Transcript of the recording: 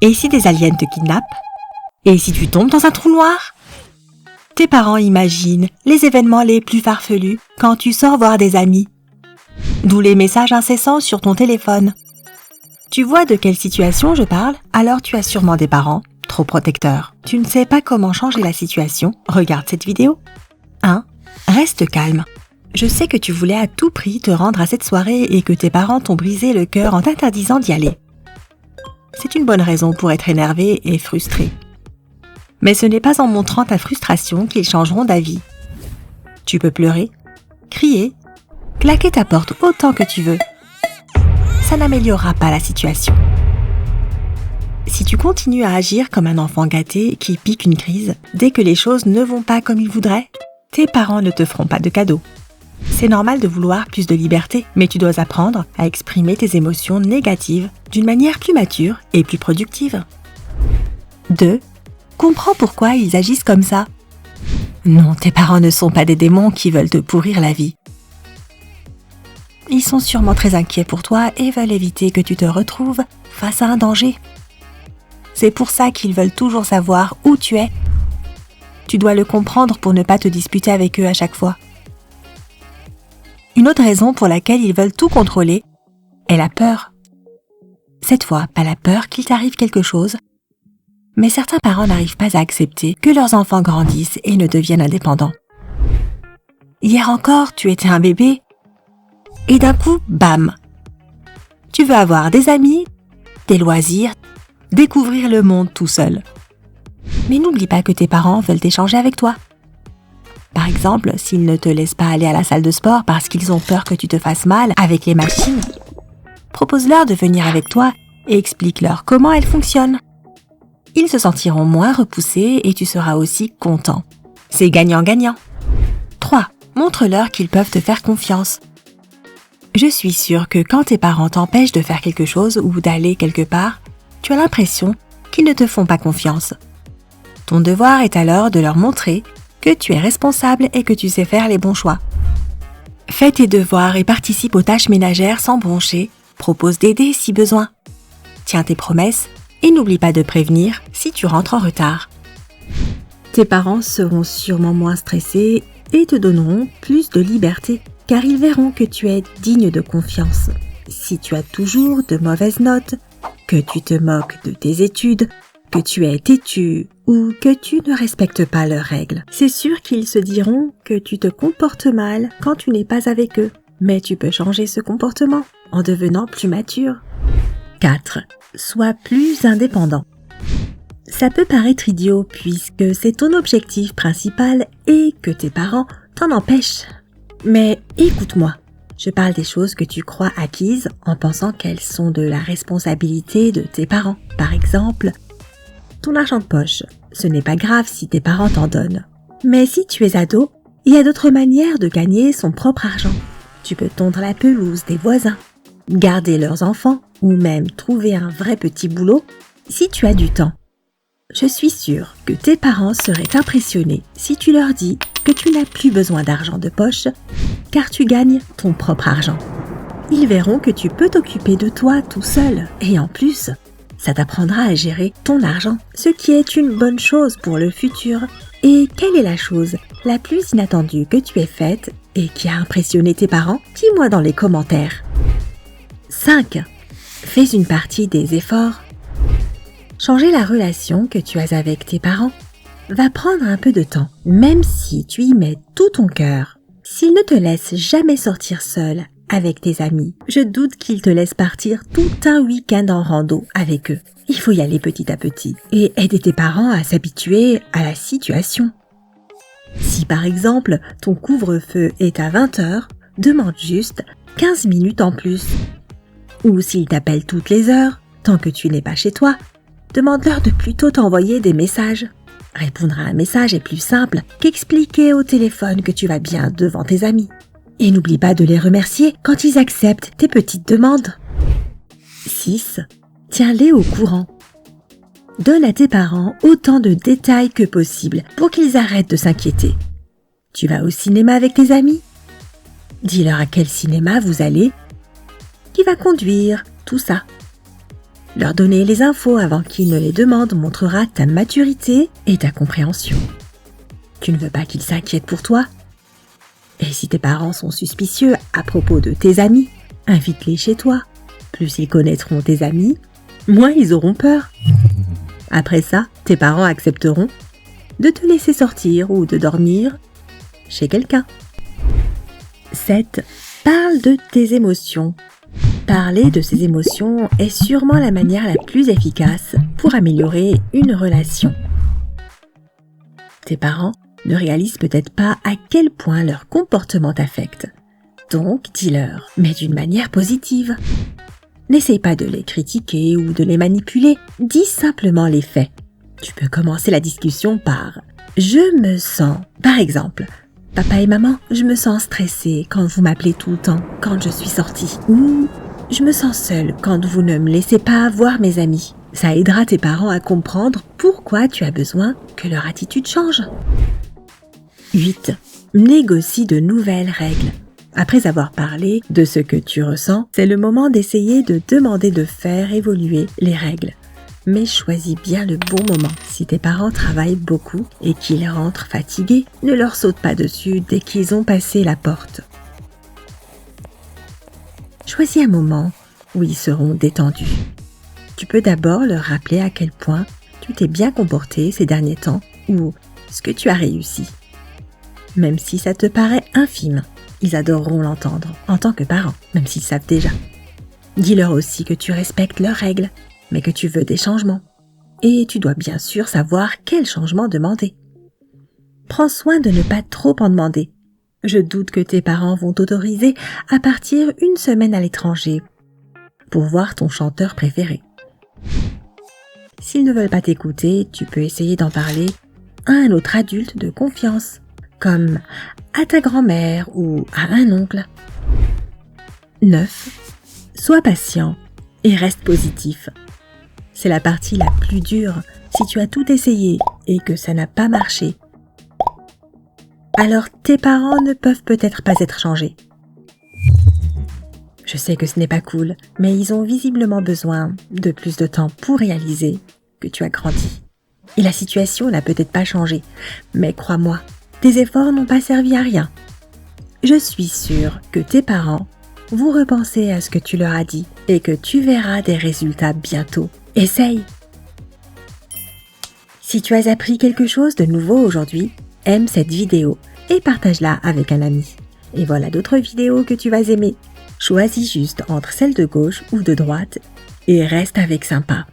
Et si des aliens te kidnappent? Et si tu tombes dans un trou noir? Tes parents imaginent les événements les plus farfelus quand tu sors voir des amis. D'où les messages incessants sur ton téléphone. Tu vois de quelle situation je parle? Alors tu as sûrement des parents trop protecteurs. Tu ne sais pas comment changer la situation? Regarde cette vidéo. 1. Reste calme. Je sais que tu voulais à tout prix te rendre à cette soirée et que tes parents t'ont brisé le cœur en t'interdisant d'y aller. C'est une bonne raison pour être énervé et frustré. Mais ce n'est pas en montrant ta frustration qu'ils changeront d'avis. Tu peux pleurer, crier, claquer ta porte autant que tu veux. Ça n'améliorera pas la situation. Si tu continues à agir comme un enfant gâté qui pique une crise dès que les choses ne vont pas comme il voudrait, tes parents ne te feront pas de cadeau. C'est normal de vouloir plus de liberté, mais tu dois apprendre à exprimer tes émotions négatives d'une manière plus mature et plus productive. 2. Comprends pourquoi ils agissent comme ça. Non, tes parents ne sont pas des démons qui veulent te pourrir la vie. Ils sont sûrement très inquiets pour toi et veulent éviter que tu te retrouves face à un danger. C'est pour ça qu'ils veulent toujours savoir où tu es. Tu dois le comprendre pour ne pas te disputer avec eux à chaque fois. Une autre raison pour laquelle ils veulent tout contrôler est la peur. Cette fois, pas la peur qu'il t'arrive quelque chose, mais certains parents n'arrivent pas à accepter que leurs enfants grandissent et ne deviennent indépendants. Hier encore, tu étais un bébé, et d'un coup, bam! Tu veux avoir des amis, des loisirs, découvrir le monde tout seul. Mais n'oublie pas que tes parents veulent échanger avec toi. Par exemple, s'ils ne te laissent pas aller à la salle de sport parce qu'ils ont peur que tu te fasses mal avec les machines, propose-leur de venir avec toi et explique-leur comment elles fonctionnent. Ils se sentiront moins repoussés et tu seras aussi content. C'est gagnant-gagnant. 3. Montre-leur qu'ils peuvent te faire confiance. Je suis sûre que quand tes parents t'empêchent de faire quelque chose ou d'aller quelque part, tu as l'impression qu'ils ne te font pas confiance. Ton devoir est alors de leur montrer que tu es responsable et que tu sais faire les bons choix. Fais tes devoirs et participe aux tâches ménagères sans broncher. Propose d'aider si besoin. Tiens tes promesses et n'oublie pas de prévenir si tu rentres en retard. Tes parents seront sûrement moins stressés et te donneront plus de liberté, car ils verront que tu es digne de confiance. Si tu as toujours de mauvaises notes, que tu te moques de tes études, que tu es têtu ou que tu ne respectes pas leurs règles, c'est sûr qu'ils se diront que tu te comportes mal quand tu n'es pas avec eux. Mais tu peux changer ce comportement en devenant plus mature. 4. Sois plus indépendant. Ça peut paraître idiot puisque c'est ton objectif principal et que tes parents t'en empêchent. Mais écoute-moi, je parle des choses que tu crois acquises en pensant qu'elles sont de la responsabilité de tes parents. Par exemple, ton argent de poche, ce n'est pas grave si tes parents t'en donnent. Mais si tu es ado, il y a d'autres manières de gagner son propre argent. Tu peux tondre la pelouse des voisins, garder leurs enfants ou même trouver un vrai petit boulot si tu as du temps. Je suis sûre que tes parents seraient impressionnés si tu leur dis que tu n'as plus besoin d'argent de poche car tu gagnes ton propre argent. Ils verront que tu peux t'occuper de toi tout seul et en plus, ça t'apprendra à gérer ton argent, ce qui est une bonne chose pour le futur. Et quelle est la chose la plus inattendue que tu aies faite et qui a impressionné tes parents? Dis-moi dans les commentaires. 5. Fais une partie des efforts. Changer la relation que tu as avec tes parents va prendre un peu de temps, même si tu y mets tout ton cœur. S'ils ne te laissent jamais sortir seul avec tes amis, je doute qu'ils te laissent partir tout un week-end en rando avec eux. Il faut y aller petit à petit et aider tes parents à s'habituer à la situation. Si par exemple, ton couvre-feu est à 20h, demande juste 15 minutes en plus. Ou s'ils t'appellent toutes les heures, tant que tu n'es pas chez toi, demande-leur de plutôt t'envoyer des messages. Répondre à un message est plus simple qu'expliquer au téléphone que tu vas bien devant tes amis. Et n'oublie pas de les remercier quand ils acceptent tes petites demandes. 6. Tiens-les au courant. Donne à tes parents autant de détails que possible pour qu'ils arrêtent de s'inquiéter. Tu vas au cinéma avec tes amis? Dis-leur à quel cinéma vous allez, qui va conduire, tout ça. Leur donner les infos avant qu'ils ne les demandent montrera ta maturité et ta compréhension. Tu ne veux pas qu'ils s'inquiètent pour toi? Et si tes parents sont suspicieux à propos de tes amis, invite-les chez toi. Plus ils connaîtront tes amis, moins ils auront peur. Après ça, tes parents accepteront de te laisser sortir ou de dormir chez quelqu'un. 7. Parle de tes émotions. Parler de ses émotions est sûrement la manière la plus efficace pour améliorer une relation. Tes parents ne réalisent peut-être pas à quel point leur comportement t'affecte. Donc, dis-leur, mais d'une manière positive. N'essaye pas de les critiquer ou de les manipuler, dis simplement les faits. Tu peux commencer la discussion par « Je me sens ». Par exemple, « Papa et maman, je me sens stressée quand vous m'appelez tout le temps quand je suis sortie. » Ou « Je me sens seule quand vous ne me laissez pas voir mes amis. » Ça aidera tes parents à comprendre pourquoi tu as besoin que leur attitude change. 8. Négocie de nouvelles règles. Après avoir parlé de ce que tu ressens, c'est le moment d'essayer de demander de faire évoluer les règles. Mais choisis bien le bon moment. Si tes parents travaillent beaucoup et qu'ils rentrent fatigués, ne leur saute pas dessus dès qu'ils ont passé la porte. Choisis un moment où ils seront détendus. Tu peux d'abord leur rappeler à quel point tu t'es bien comporté ces derniers temps ou ce que tu as réussi. Même si ça te paraît infime, ils adoreront l'entendre en tant que parents, même s'ils savent déjà. Dis-leur aussi que tu respectes leurs règles, mais que tu veux des changements. Et tu dois bien sûr savoir quel changement demander. Prends soin de ne pas trop en demander. Je doute que tes parents vont t'autoriser à partir une semaine à l'étranger pour voir ton chanteur préféré. S'ils ne veulent pas t'écouter, tu peux essayer d'en parler à un autre adulte de confiance, comme à ta grand-mère ou à un oncle. 9. Sois patient et reste positif. C'est la partie la plus dure si tu as tout essayé et que ça n'a pas marché. Alors tes parents ne peuvent peut-être pas être changés. Je sais que ce n'est pas cool, mais ils ont visiblement besoin de plus de temps pour réaliser que tu as grandi. Et la situation n'a peut-être pas changé, mais crois-moi, tes efforts n'ont pas servi à rien. Je suis sûre que tes parents vont repenser à ce que tu leur as dit et que tu verras des résultats bientôt. Essaye! Si tu as appris quelque chose de nouveau aujourd'hui, aime cette vidéo et partage-la avec un ami. Et voilà d'autres vidéos que tu vas aimer. Choisis juste entre celle de gauche ou de droite et reste avec sympa.